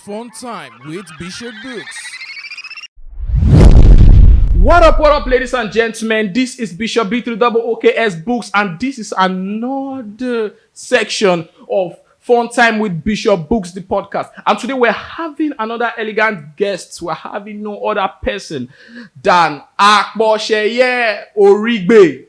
Funtime with bishopbooks. What up, ladies and gentlemen? This is Bishop B3OKS Books, and this is another section of Funtime with Bishop Books, the podcast. And today we're having another elegant guest. We're having no other person than akposeye origbe.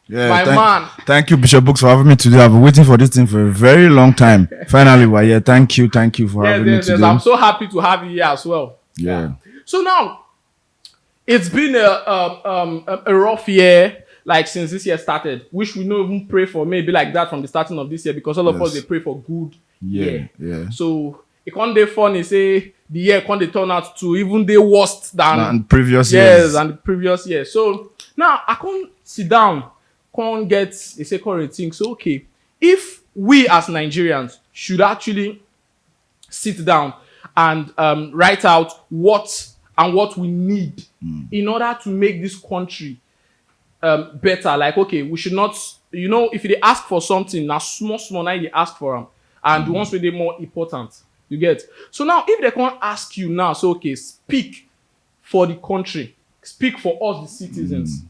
Yeah, My man. Thank you, Bishop Books, for having me today. I've been waiting for this thing for a very long time. Finally, we're here. Thank you for having me today. I'm so happy to have you here as well. Yeah. So now, it's been a rough year, like since this year started, which we don't even pray for maybe like that from the starting of this year, because all of us, they pray for good year. Yeah. So it can't be funny, say the year can't turn out to even the worst than previous years. Yes, and the previous year. So now I can't sit down, can't get a second thing. So okay, if we as Nigerians should actually sit down and write out what we need in order to make this country better. Like, okay, we should not, if they ask for something, now small, now they ask for them. And the ones where they're more important, you get. So now, if they can't ask you now, so okay, speak for the country, speak for us, the citizens.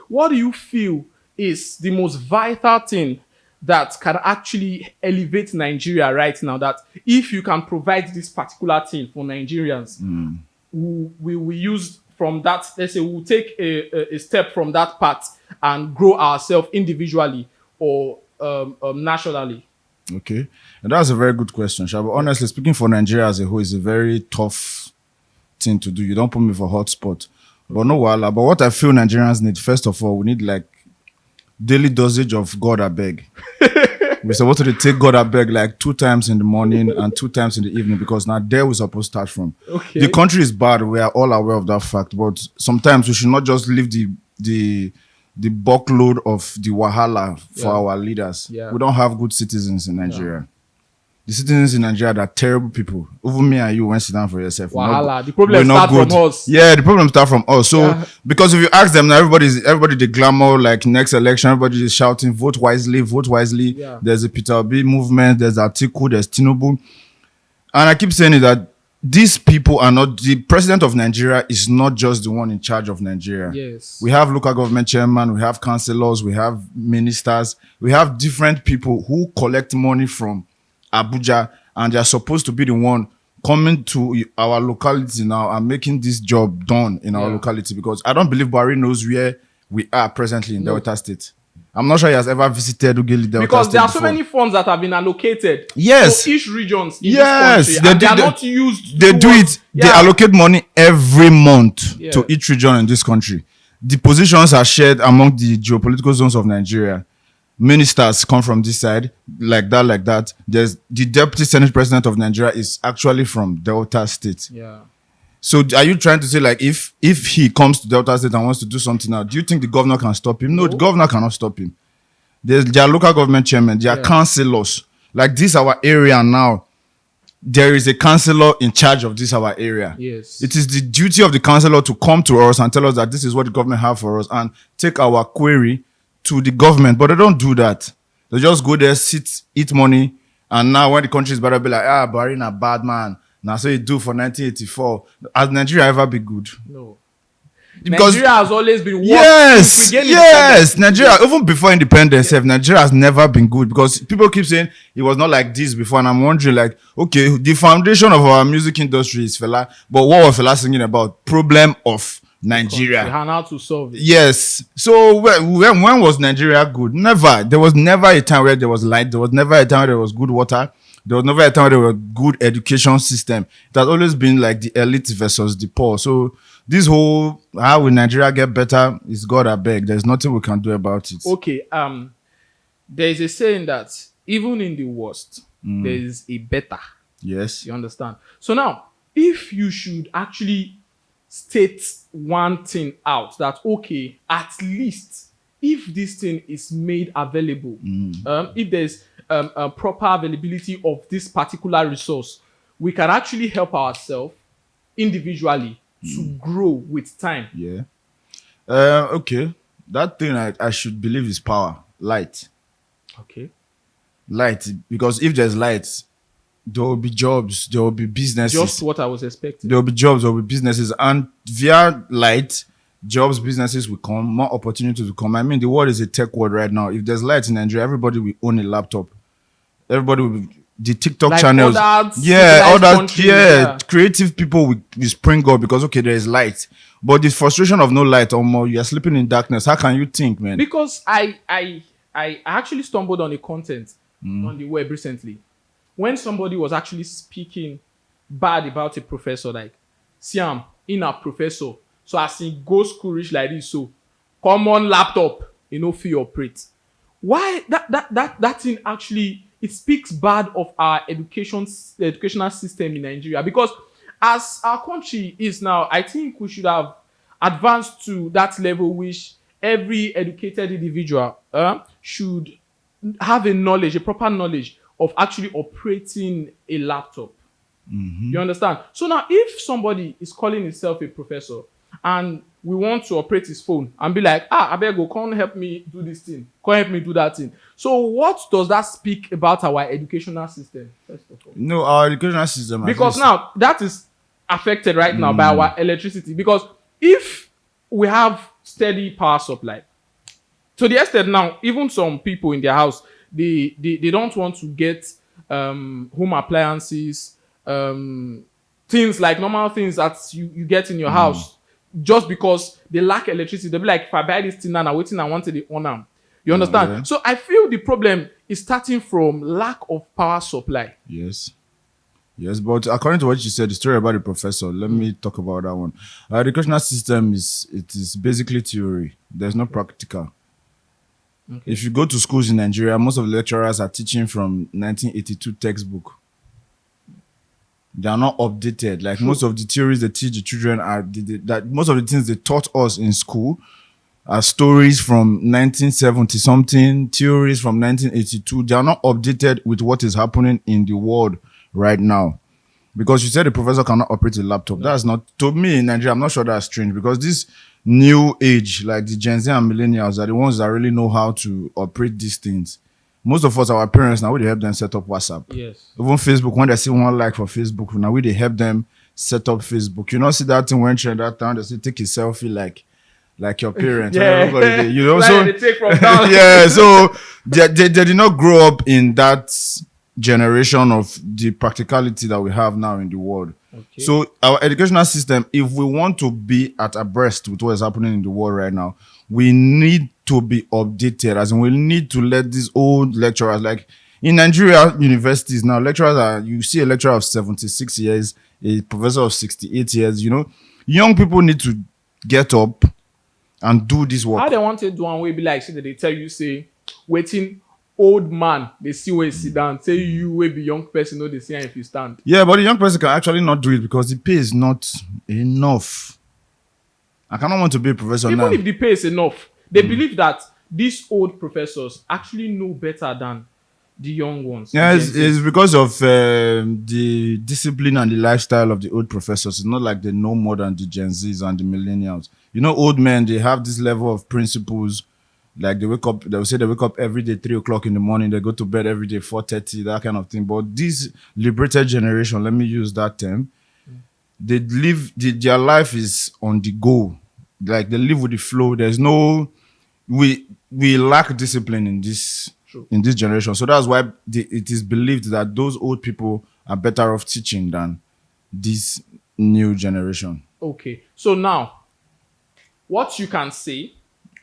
What do you feel is the most vital thing that can actually elevate Nigeria right now? That if you can provide this particular thing for Nigerians, we use from that, let's say we'll take a step from that path and grow ourselves individually or nationally. Okay. And that's a very good question, Sha. But honestly speaking, for Nigeria as a whole, is a very tough thing to do. You don't put me for hotspot. But no wala. But what I feel Nigerians need, first of all, we need like daily dosage of God I beg. We're supposed to take God I beg like 2 times in the morning and 2 times in the evening, because now there we're supposed to start from. Okay. The country is bad. We are all aware of that fact. But sometimes we should not just leave the buckload of the wahala for our leaders. Yeah. We don't have good citizens in Nigeria. The citizens in Nigeria are terrible people. Even me and you went sit down for yourself. Wahala. The problem starts from us. Yeah, the problem starts from us. So because if you ask them now, everybody they glamour like next election, everybody is shouting, vote wisely, vote wisely. Yeah. There's a Peter Obi movement, there's Atiku, there's Tinubu. And I keep saying it that these people are not, the president of Nigeria is not just the one in charge of Nigeria. Yes. We have local government chairman, we have councillors, we have ministers, we have different people who collect money from Abuja, and they're supposed to be the one coming to our locality now and making this job done in our locality, because I don't believe Buhari knows where we are presently in Delta State. I'm not sure he has ever visited Ughelli Delta Because State there are so before. many funds that have been allocated Yes. to each regions in Yes, this country, and they are not used. They do it. They allocate money every month Yeah. to each region in this country. The positions are shared among the geopolitical zones of Nigeria. Ministers come from this side, like that. There's the deputy senate president of Nigeria is actually from Delta State. Yeah. So are you trying to say like if he comes to Delta State and wants to do something now, do you think the governor can stop him? No, the governor cannot stop him. There are local government chairmen, there are councillors. Like this our area now, there is a councillor in charge of this our area. Yes. It is the duty of the councillor to come to us and tell us that this is what the government have for us and take our query to the government. But they don't do that. They just go there, sit, eat money, and now when the country is better, be like, Buhari na bad man. Now so you do for 1984. Has Nigeria ever be good? No. Because Nigeria has always been worse. Yes. Nigeria, even before independence, Nigeria has never been good, because people keep saying it was not like this before, and I'm wondering, like, okay, the foundation of our music industry is Fela, but what was Fela singing about? Problem of Nigeria. And how to solve it. Yes. So when was Nigeria good? Never. There was never a time where there was light. There was never a time where there was good water. There was never a time where there was good education system. It has always been like the elite versus the poor. So this whole how will Nigeria get better is God I beg. There's nothing we can do about it. Okay. There is a saying that even in the worst, there is a better. Yes. You understand? So now, if you should actually state one thing out, that okay, at least if this thing is made available, if there's a proper availability of this particular resource, we can actually help ourselves individually to grow with time. Yeah. Okay. That thing I should believe is power, light. Okay. Light, because if there's light, there will be jobs, there will be businesses. Just what I was expecting. There will be jobs, there will be businesses, and via light, jobs, businesses will come, more opportunities will come. I mean, the world is a tech world right now. If there's light in Nigeria, everybody will own a laptop. Everybody will be, the TikTok Like channels, other civilized creative people will spring up because okay, there is light. But the frustration of no light, or more, you are sleeping in darkness. How can you think, man? Because I actually stumbled on a content on the web recently when somebody was actually speaking bad about a professor, like Siam in a professor. So as in go school rich like this, so common laptop, fee operate. Why that thing actually it speaks bad of our educational system in Nigeria, because as our country is now, I think we should have advanced to that level which every educated individual should have a proper knowledge of actually operating a laptop. You understand? So now if somebody is calling himself a professor and we want to operate his phone and be like, Abego, come help me do this thing, come help me do that thing. So what does that speak about our educational system, first of all? No, our educational system. Because now that is affected right now by our electricity. Because if we have steady power supply, to the extent now, even some people in their house, they don't want to get home appliances, things like normal things that you get in your house, just because they lack electricity. They'll be like, if I buy this thing now, I'm waiting, I wanted the owner. You understand? Yeah. So I feel the problem is starting from lack of power supply. Yes, but according to what you said, the story about the professor, let me talk about that one. Our educational system is basically theory. There's no practical. Okay. If you go to schools in Nigeria, most of the lecturers are teaching from 1982 textbook. They are not updated. Like most of the theories they teach the children that most of the things they taught us in school are stories from 1970 something, theories from 1982. They are not updated with what is happening in the world right now. Because you said the professor cannot operate a laptop. That's not, to me in Nigeria, I'm not sure that's strange, because this new age, like the Gen Z and millennials, are the ones that really know how to operate these things. Most of us, our parents, now we help them set up WhatsApp. Yes. Even Facebook, when they see one like for Facebook, now we help them set up Facebook. You know, see that thing when trend that time, they say take a selfie like your parents. Yeah. You know, like so they take from down. yeah, so they did not grow up in that generation of the practicality that we have now in the world. Okay. So our educational system, if we want to be at abreast with what is happening in the world right now, we need to be updated. As in, we need to let these old lecturers, like in Nigeria universities now, you see a lecturer of 76 years, a professor of 68 years, young people need to get up and do this work. How they want to do one way be like, that they tell you, say, waiting, old man, they see where you sit down, say you will be young person, no, they see if you stand. Yeah, but the young person can actually not do it because the pay is not enough. I cannot want to be a professor Even now. if the pay is enough, they believe that these old professors actually know better than the young ones. Yeah, it's because of the discipline and the lifestyle of the old professors. It's not like they know more than the Gen Zs and the millennials. Old men, they have this level of principles. Like they wake up, they will say they wake up every day 3 o'clock in the morning. They go to bed every day 4:30, that kind of thing. But this liberated generation, let me use that term, they live, their life is on the go. Like they live with the flow. There's no, we lack discipline in this generation. So that's why it is believed that those old people are better off teaching than this new generation. Okay, so now what you can say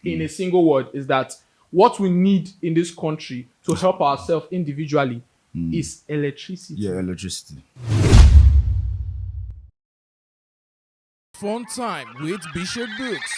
in a single word is that what we need in this country to help ourselves individually is electricity. Yeah, electricity. Funtime with Bishop Books.